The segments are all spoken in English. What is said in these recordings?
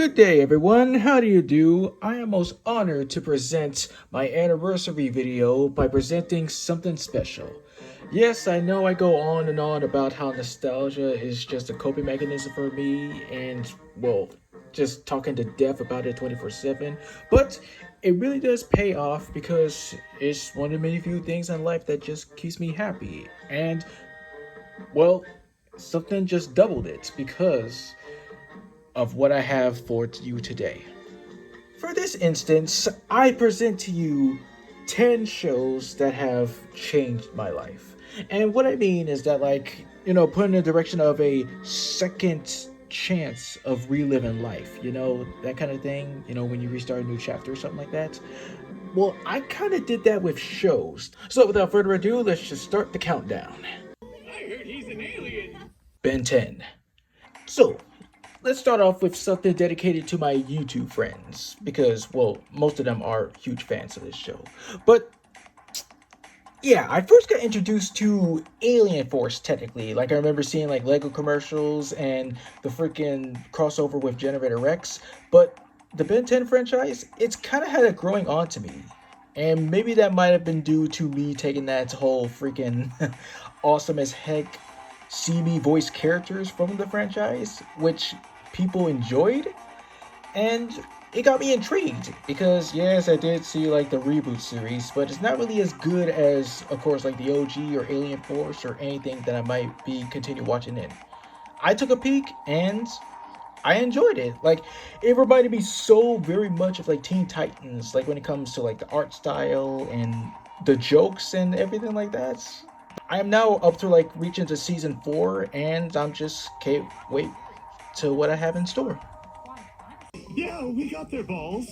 Good day, everyone. How do you do? I am most honored to present my anniversary video by presenting something special. Yes, I know I go on and on about how nostalgia is just a coping mechanism for me and, well, just talking to death about it 24/7, but it really does pay off because it's one of the many few things in life that just keeps me happy. And, well, something just doubled it because of what I have for you today. For this instance, I present to you 10 shows that have changed my life. And what I mean is that, put in the direction of a second chance of reliving life, that kind of thing, when you restart a new chapter or something like that. Well, I kind of did that with shows. So without further ado, let's just start the countdown. I heard he's an alien. Ben 10. So, let's start off with something dedicated to my YouTube friends because, well, most of them are huge fans of this show. But yeah, I first got introduced to Alien Force technically. Like I remember seeing like Lego commercials and the freaking crossover with Generator Rex. But the Ben 10 franchise, it's kind of had it growing on to me. And maybe that might have been due to me taking that whole freaking awesome as heck see me voice characters from the franchise, which people enjoyed, and it got me intrigued because yes, I did see like the reboot series, but it's not really as good as, of course, like the OG or Alien Force or anything that I might be continue watching in. I took a peek and I enjoyed it. Like it reminded me so very much of like Teen Titans, like when it comes to like the art style and the jokes and everything like that. I am now up to like reaching to season 4, and I'm just can't wait to what I have in store. Yeah, we got their balls.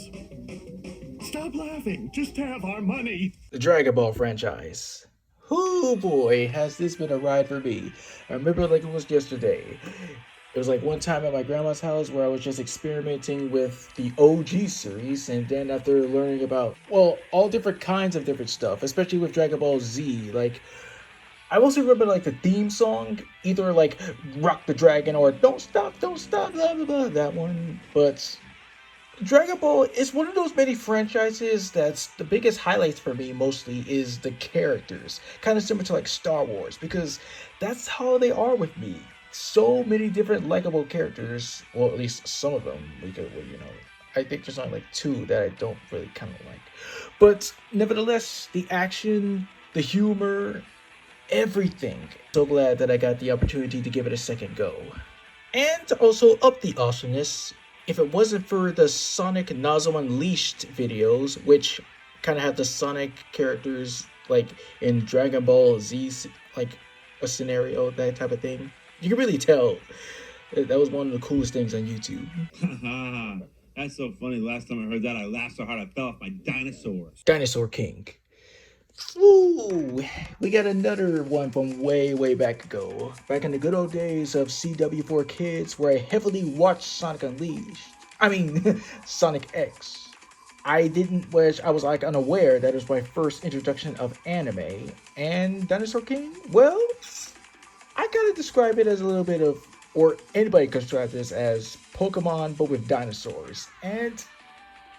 Stop laughing. Just have our money. The Dragon Ball franchise. Oh boy, has this been a ride for me. I remember like it was yesterday. It was like one time at my grandma's house where I was just experimenting with the OG series, and then after learning about, well, all different kinds of different stuff, especially with Dragon Ball Z, like I mostly remember like the theme song, either like Rock the Dragon or Don't Stop, blah blah blah, that one. But Dragon Ball is one of those many franchises that's the biggest highlights for me mostly is the characters. Kind of similar to like Star Wars, because that's how they are with me. So many different likable characters, well at least some of them, because well, I think there's only like 2 that I don't really kind of like. But nevertheless, the action, the humor, everything. So glad that I got the opportunity to give it a second go. And to also up the awesomeness, if it wasn't for the Sonic Nozzle Unleashed videos, which kind of have the Sonic characters like in Dragon Ball Z, like a scenario, that type of thing, you can really tell that was one of the coolest things on YouTube. That's so funny. Last time I heard that, I laughed so hard I fell off my dinosaurs. Dinosaur King. Ooh, we got another one from way back ago. Back in the good old days of CW4 Kids, where I heavily watched Sonic Unleashed. I mean, Sonic X. I was like unaware that it was my first introduction of anime. And Dinosaur King, well, I kind of describe it as a little bit of, or anybody could describe this as Pokemon, but with dinosaurs. And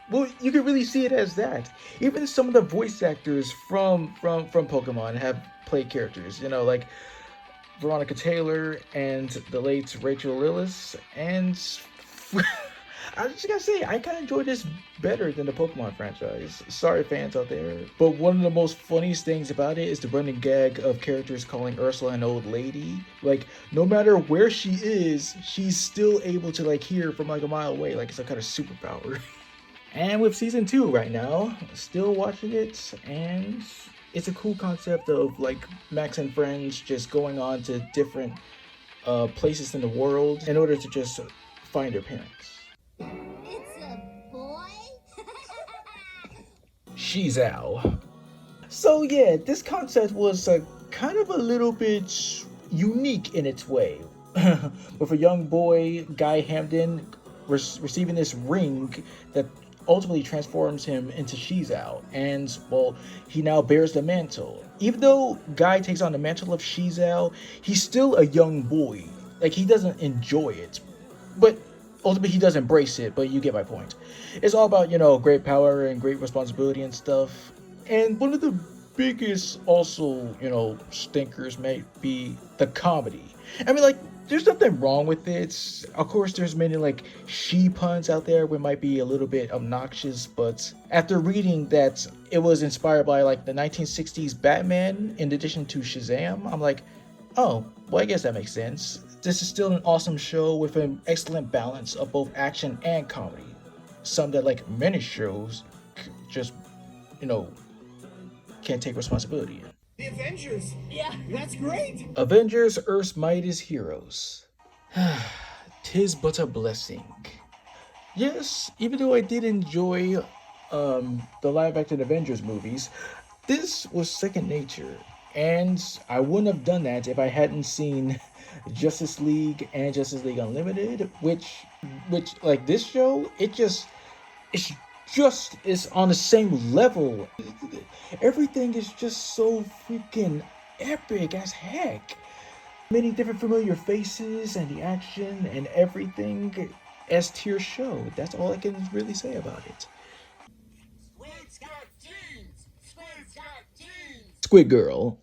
well, you can really see it as that. Even some of the voice actors from Pokemon have played characters. Like Veronica Taylor and the late Rachel Lillis. And I just gotta say, I kind of enjoy this better than the Pokemon franchise. Sorry, fans out there. But one of the most funniest things about it is the running gag of characters calling Ursula an old lady. Like, no matter where she is, she's still able to like hear from like a mile away, like it's some kind of superpower. And with season 2 right now, still watching it, and it's a cool concept of like Max and friends just going on to different places in the world in order to just find their parents. It's a boy? She's Al. So yeah, this concept was kind of a little bit unique in its way. With a young boy, Guy Hamden, receiving this ring that ultimately transforms him into Shizao, and well, he now bears the mantle. Even though Guy takes on the mantle of Shizao, he's still a young boy. Like, he doesn't enjoy it. But ultimately he does embrace it, but you get my point. It's all about, you know, great power and great responsibility and stuff. And one of the biggest also, you know, stinkers might be the comedy. I mean, like, there's nothing wrong with it. Of course, there's many like she puns out there which might be a little bit obnoxious, but after reading that it was inspired by like the 1960s Batman in addition to Shazam, I'm like, oh, well, I guess that makes sense. This is still an awesome show with an excellent balance of both action and comedy. Some that, like many shows, just, you know, can't take responsibility in. The Avengers. Yeah. That's great. Avengers Earth's Mightiest Heroes. Tis but a blessing. Yes, even though I did enjoy the live action Avengers movies, this was second nature. And I wouldn't have done that if I hadn't seen Justice League and Justice League Unlimited, which like this show, it's just is on the same level. Everything is just so freaking epic as heck. Many different familiar faces and the action and everything. S tier show. That's all I can really say about it. Squid Girl.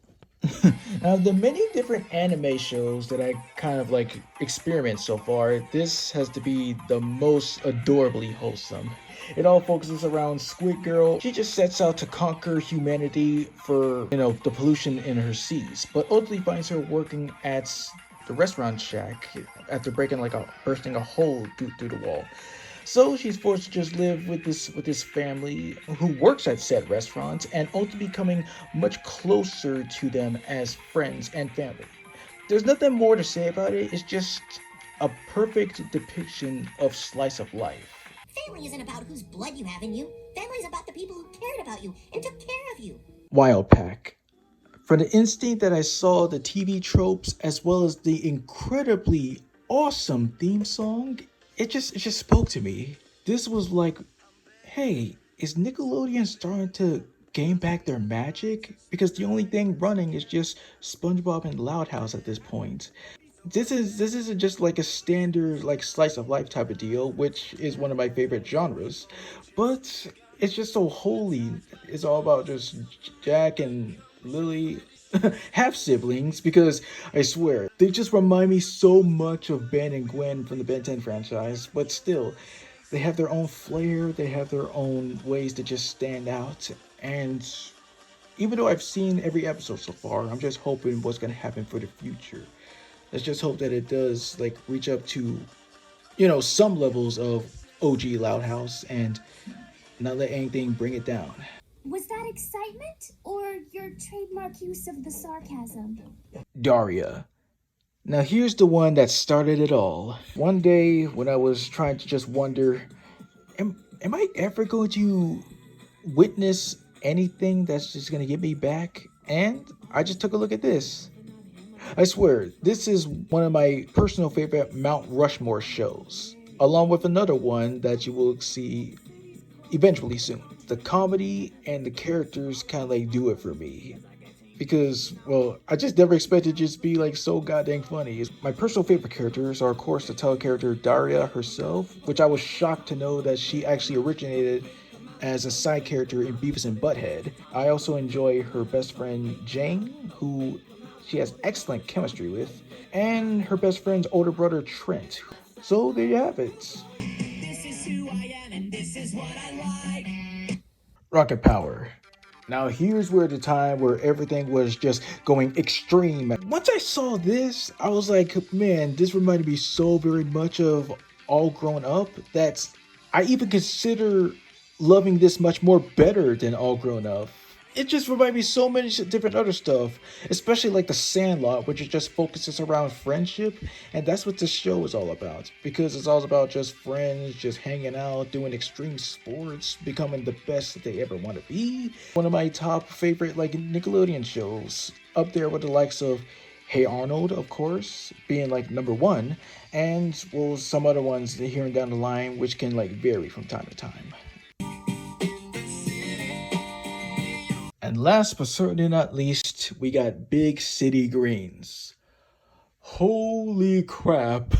Now, the many different anime shows that I kind of like experiment so far, this has to be the most adorably wholesome. It all focuses around Squid Girl. She just sets out to conquer humanity for, you know, the pollution in her seas, but ultimately finds her working at the restaurant shack after bursting a hole through the wall. So she's forced to just live with this family who works at said restaurant and ultimately becoming much closer to them as friends and family. There's nothing more to say about it. It's just a perfect depiction of slice of life. Family isn't about whose blood you have in you. Family is about the people who cared about you and took care of you. Wild Pack. From the instinct that I saw the TV tropes as well as the incredibly awesome theme song, it just spoke to me. This was like, hey, is Nickelodeon starting to gain back their magic? Because the only thing running is just SpongeBob and Loud House at this point. This isn't just like a standard like slice of life type of deal, which is one of my favorite genres, but it's just so holy. It's all about just Jack and Lily, half siblings, because I swear they just remind me so much of Ben and Gwen from the Ben 10 franchise, but still they have their own flair, they have their own ways to just stand out. And even though I've seen every episode so far, I'm just hoping what's going to happen for the future. Let's just hope that it does like reach up to, you know, some levels of OG Loud House and not let anything bring it down. Was that excitement or your trademark use of the sarcasm? Daria. Now here's the one that started it all. One day when I was trying to just wonder, am I ever going to witness anything that's just gonna get me back? And I just took a look at this. I swear, this is one of my personal favorite Mount Rushmore shows, along with another one that you will see eventually soon. The comedy and the characters kind of like do it for me. Because, well, I just never expected it to just be like so goddamn funny. My personal favorite characters are, of course, the title character Daria herself, which I was shocked to know that she actually originated as a side character in Beavis and Butthead. I also enjoy her best friend Jane, who she has excellent chemistry with, and her best friend's older brother Trent. So there you have it. This is who I am and this is what I like. Rocket Power. Now here's where the time where everything was just going extreme. Once I saw this, I was like, man, this reminded me so very much of All Grown Up that I even consider loving this much more better than All Grown Up. It just reminded me so many different other stuff, especially like The Sandlot, which just focuses around friendship, and that's what this show is all about, because it's all about just friends, just hanging out, doing extreme sports, becoming the best that they ever want to be. One of my top favorite like Nickelodeon shows, up there with the likes of Hey Arnold, of course, being like number one, and well, some other ones here and down the line, which can like vary from time to time. And last but certainly not least, we got Big City Greens. Holy crap.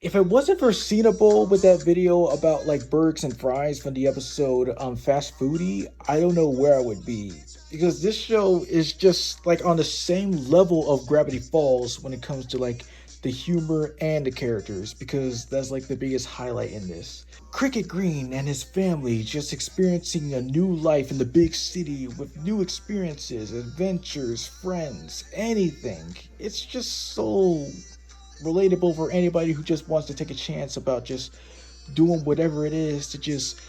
If it wasn't for Bowl with that video about like burgers and fries from the episode Fast Foodie, I don't know where I would be. Because this show is just like on the same level of Gravity Falls when it comes to like the humor and the characters, because that's like the biggest highlight in this. Cricket Green and his family just experiencing a new life in the big city with new experiences, adventures, friends, anything. It's just so relatable for anybody who just wants to take a chance about just doing whatever it is to just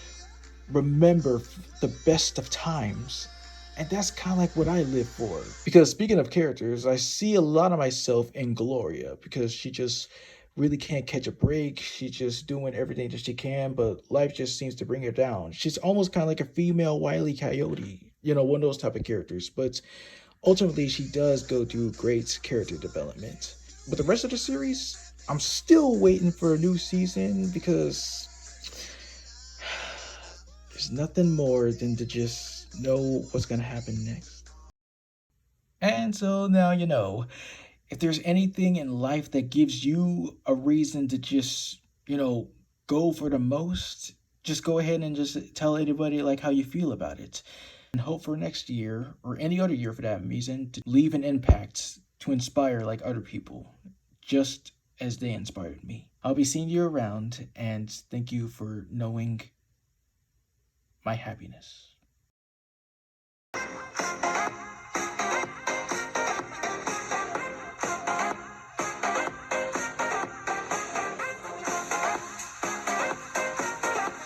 remember the best of times. And that's kind of like what I live for. Because speaking of characters, I see a lot of myself in Gloria, because she just really can't catch a break. She's just doing everything that she can, but life just seems to bring her down. She's almost kind of like a female Wile E. Coyote, one of those type of characters. But ultimately, she does go through great character development. But the rest of the series, I'm still waiting for a new season, because there's nothing more than to just know what's going to happen next. And so now you know. If there's anything in life that gives you a reason to just, go for the most, just go ahead and just tell anybody like how you feel about it. And hope for next year, or any other year for that reason, to leave an impact to inspire like other people, just as they inspired me. I'll be seeing you around, and thank you for knowing my happiness.